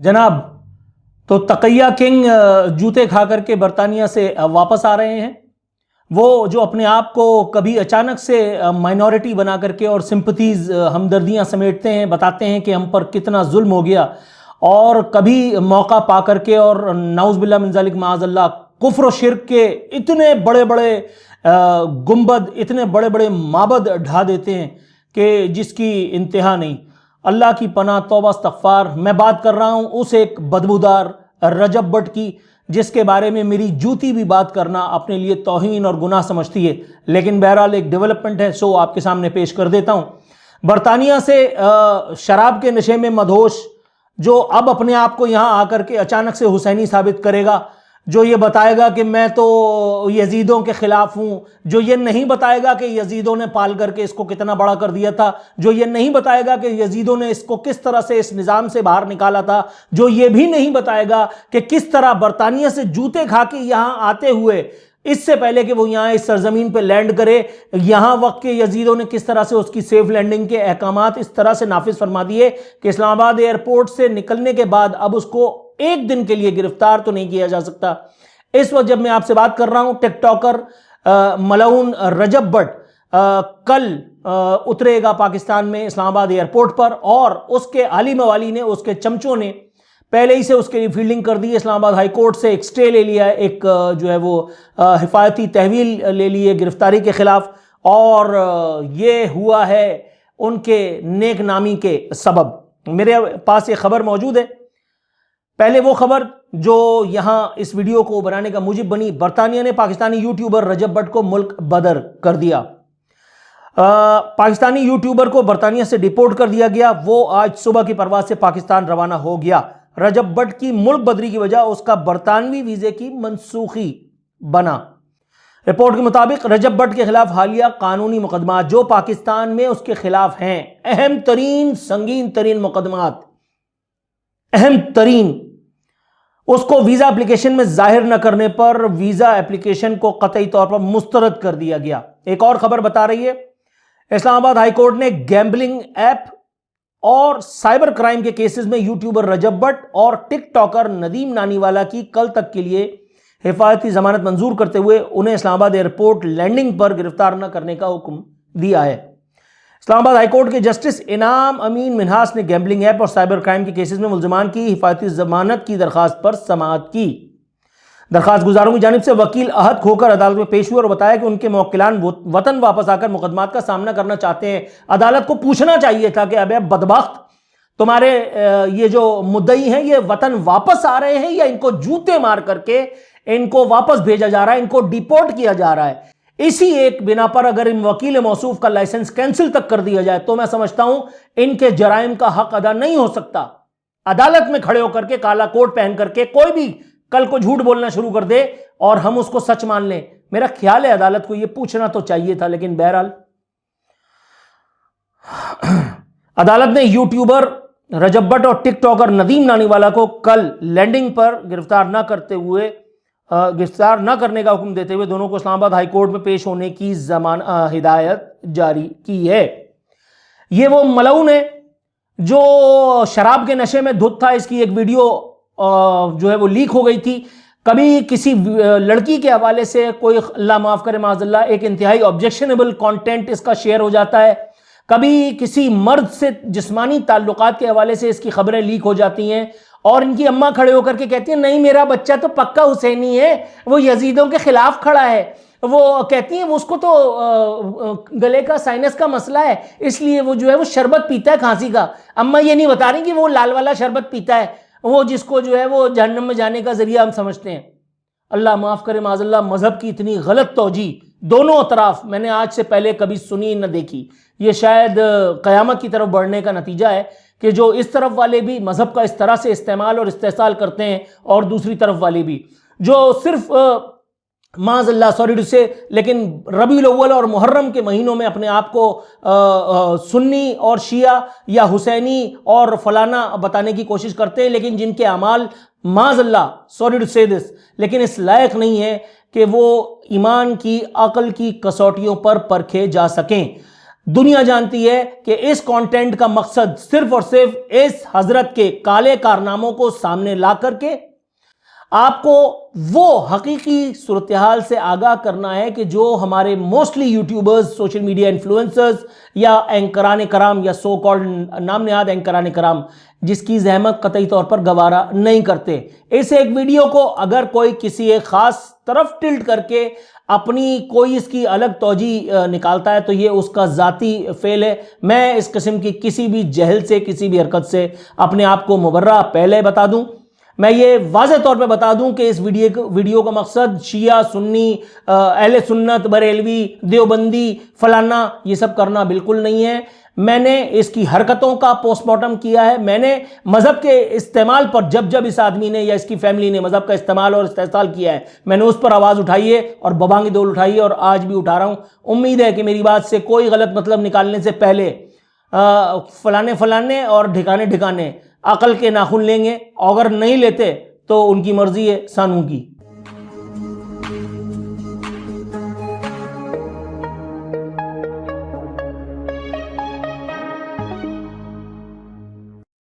جناب، تو تقیہ کنگ جوتے کھا کر کے برطانیہ سے واپس آ رہے ہیں۔ وہ جو اپنے آپ کو کبھی اچانک سے مائنورٹی بنا کر کے اور سمپتھیز ہمدردیاں سمیٹتے ہیں، بتاتے ہیں کہ ہم پر کتنا ظلم ہو گیا، اور کبھی موقع پا کر کے اور نعوذ باللہ من ذالک معاذ اللہ کفر و شرک کے اتنے بڑے بڑے گنبد، اتنے بڑے بڑے معبد ڈھا دیتے ہیں کہ جس کی انتہا نہیں۔ اللہ کی پناہ، توبہ استغفار۔ میں بات کر رہا ہوں اس ایک بدبودار رجب بٹ کی، جس کے بارے میں میری جوتی بھی بات کرنا اپنے لیے توہین اور گناہ سمجھتی ہے، لیکن بہرحال ایک ڈیولپمنٹ ہے، سو آپ کے سامنے پیش کر دیتا ہوں۔ برطانیہ سے شراب کے نشے میں مدہوش، جو اب اپنے آپ کو یہاں آ کر کے اچانک سے حسینی ثابت کرے گا، جو یہ بتائے گا کہ میں تو یزیدوں کے خلاف ہوں، جو یہ نہیں بتائے گا کہ یزیدوں نے پال کر کے اس کو کتنا بڑا کر دیا تھا، جو یہ نہیں بتائے گا کہ یزیدوں نے اس کو کس طرح سے اس نظام سے باہر نکالا تھا، جو یہ بھی نہیں بتائے گا کہ کس طرح برطانیہ سے جوتے کھا کے یہاں آتے ہوئے، اس سے پہلے کہ وہ یہاں اس سرزمین پہ لینڈ کرے، یہاں وقت کے یزیدوں نے کس طرح سے اس کی سیف لینڈنگ کے احکامات اس طرح سے نافذ فرما دیے کہ اسلام آباد ایئرپورٹ سے نکلنے کے بعد اب اس کو ایک دن کے لیے گرفتار تو نہیں کیا جا سکتا۔ اس وقت جب میں آپ سے بات کر رہا ہوں، ٹک ٹاکر ملعون رجب بٹ کل اترے گا پاکستان میں اسلام آباد ایئرپورٹ پر، اور اس کے عالی موالی نے، اس کے چمچوں نے پہلے ہی سے اس کے لیے فیلڈنگ کر دی ہے۔ اسلام آباد ہائی کورٹ سے ایک سٹے لے لیا ہے، ایک جو ہے وہ حفاظتی تحویل لے لی ہے گرفتاری کے خلاف، اور یہ ہوا ہے ان کے نیک نامی کے سبب۔ میرے پاس یہ خبر موجود ہے۔ پہلے وہ خبر جو یہاں اس ویڈیو کو بنانے کا موجب بنی، برطانیہ نے پاکستانی یوٹیوبر رجب بٹ کو ملک بدر کر دیا۔ پاکستانی یوٹیوبر کو برطانیہ سے ڈیپورٹ کر دیا گیا۔ وہ آج صبح کی پرواز سے پاکستان روانہ ہو گیا۔ رجب بٹ کی ملک بدری کی وجہ اس کا برطانوی ویزے کی منسوخی بنا۔ رپورٹ کے مطابق رجب بٹ کے خلاف حالیہ قانونی مقدمات جو پاکستان میں اس کے خلاف ہیں، اہم ترین سنگین ترین مقدمات، اہم ترین، اس کو ویزا اپلیکیشن میں ظاہر نہ کرنے پر ویزا اپلیکیشن کو قطعی طور پر مسترد کر دیا گیا۔ ایک اور خبر بتا رہی ہے، اسلام آباد ہائی کورٹ نے گیمبلنگ ایپ اور سائبر کرائم کے کیسز میں یوٹیوبر رجب بٹ اور ٹک ٹاکر ندیم نانی والا کی کل تک کے لیے حفاظتی ضمانت منظور کرتے ہوئے انہیں اسلام آباد ایئرپورٹ لینڈنگ پر گرفتار نہ کرنے کا حکم دیا ہے۔ اسلام آباد ہائی کورٹ کے جسٹس انعام امین منہاس نے گیمبلنگ ایپ اور سائبر کرائم کے کیسز میں ملزمان کی حفاظتی ضمانت کی درخواست پر سماعت کی۔ درخواست گزاروں کی جانب سے وکیل احد کھوکر عدالت میں پیش ہوئے اور بتایا کہ ان کے موکلان وطن واپس آ کر مقدمات کا سامنا کرنا چاہتے ہیں۔ عدالت کو پوچھنا چاہیے تھا کہ ابے بدبخت، تمہارے یہ جو مدعی ہیں یہ وطن واپس آ رہے ہیں یا ان کو جوتے مار کر کے ان کو واپس بھیجا جا رہا ہے، ان کو ڈیپورٹ کیا جا رہا ہے؟ اسی ایک بنا پر اگر ان وکیل موصوف کا لائسنس کینسل تک کر دیا جائے تو میں سمجھتا ہوں ان کے جرائم کا حق ادا نہیں ہو سکتا۔ عدالت میں کھڑے ہو کر کے کالا کوٹ پہن کر کے کوئی بھی کل کو جھوٹ بولنا شروع کر دے اور ہم اس کو سچ مان لیں، میرا خیال ہے عدالت کو یہ پوچھنا تو چاہیے تھا، لیکن بہرحال عدالت نے یوٹیوبر رجب بٹ اور ٹک ٹاکر ندیم نانی والا کو کل لینڈنگ پر گرفتار نہ کرنے کا حکم دیتے ہوئے دونوں کو اسلام آباد ہائی کورٹ میں پیش ہونے کی ہدایت جاری کی ہے۔ یہ وہ ملعون ہے جو شراب کے نشے میں دھت تھا۔ اس کی ایک ویڈیو جو ہے وہ لیک ہو گئی تھی۔ کبھی کسی لڑکی کے حوالے سے کوئی، اللہ معاف کرے معاذ اللہ، ایک انتہائی آبجیکشنیبل کانٹینٹ اس کا شیئر ہو جاتا ہے، کبھی کسی مرد سے جسمانی تعلقات کے حوالے سے اس کی خبریں لیک ہو جاتی ہیں، اور ان کی اماں کھڑے ہو کر کے کہتی ہیں نہیں میرا بچہ تو پکا حسینی ہے، وہ یزیدوں کے خلاف کھڑا ہے، وہ کہتی ہیں اس کو تو گلے کا سائنس کا مسئلہ ہے اس لیے وہ جو ہے وہ شربت پیتا ہے کھانسی کا۔ اماں یہ نہیں بتا رہی کہ وہ لال والا شربت پیتا ہے، وہ جس کو جو ہے وہ جہنم میں جانے کا ذریعہ ہم سمجھتے ہیں۔ اللہ معاف کرے معاذ اللہ، مذہب کی اتنی غلط توجیہ دونوں اطراف میں نے آج سے پہلے کبھی سنی نہ دیکھی۔ یہ شاید قیامت کی طرف بڑھنے کا نتیجہ ہے کہ جو اس طرف والے بھی مذہب کا اس طرح سے استعمال اور استحصال کرتے ہیں، اور دوسری طرف والے بھی جو صرف معاذ اللہ سوری ٹو سے، لیکن ربیع الاول اور محرم کے مہینوں میں اپنے آپ کو سنی اور شیعہ یا حسینی اور فلانا بتانے کی کوشش کرتے ہیں، لیکن جن کے اعمال معاذ اللہ سوری ٹو سے دس لیکن اس لائق نہیں ہے کہ وہ ایمان کی، عقل کی کسوٹیوں پر پرکھے جا سکیں۔ دنیا جانتی ہے کہ اس کانٹینٹ کا مقصد صرف اور صرف اس حضرت کے کالے کارناموں کو سامنے لا کر کے آپ کو وہ حقیقی صورتحال سے آگاہ کرنا ہے کہ جو ہمارے mostly YouTubers, social media influencers یا اینکران کرام یا سو کالڈ نام نہاد اینکران کرام جس کی زحمت قطعی طور پر گوارا نہیں کرتے. اس ایک ویڈیو کو اگر کوئی کسی ایک خاص طرف ٹلٹ کر کے اپنی کوئی اس کی الگ توجہ نکالتا ہے تو یہ اس کا ذاتی فعل ہے. میں اس قسم کی کسی بھی جہل سے، کسی بھی حرکت سے اپنے آپ کو مبرہ پہلے بتا دوں. میں یہ واضح طور پہ بتا دوں کہ اس ویڈیو کا مقصد شیعہ، سنی، اہل سنت، بریلوی، دیوبندی، فلانا یہ سب کرنا بالکل نہیں ہے. میں نے اس کی حرکتوں کا پوسٹ مارٹم کیا ہے. میں نے مذہب کے استعمال پر جب اس آدمی نے یا اس کی فیملی نے مذہب کا استعمال اور استحصال کیا ہے، میں نے اس پر آواز اٹھائی ہے اور ببانگ دول اٹھائی ہے اور آج بھی اٹھا رہا ہوں. امید ہے کہ میری بات سے کوئی غلط مطلب نکالنے سے پہلے فلانے اور ڈھکانے عقل کے ناخن لیں گے. اگر نہیں لیتے تو ان کی مرضی ہے، سانوں کی.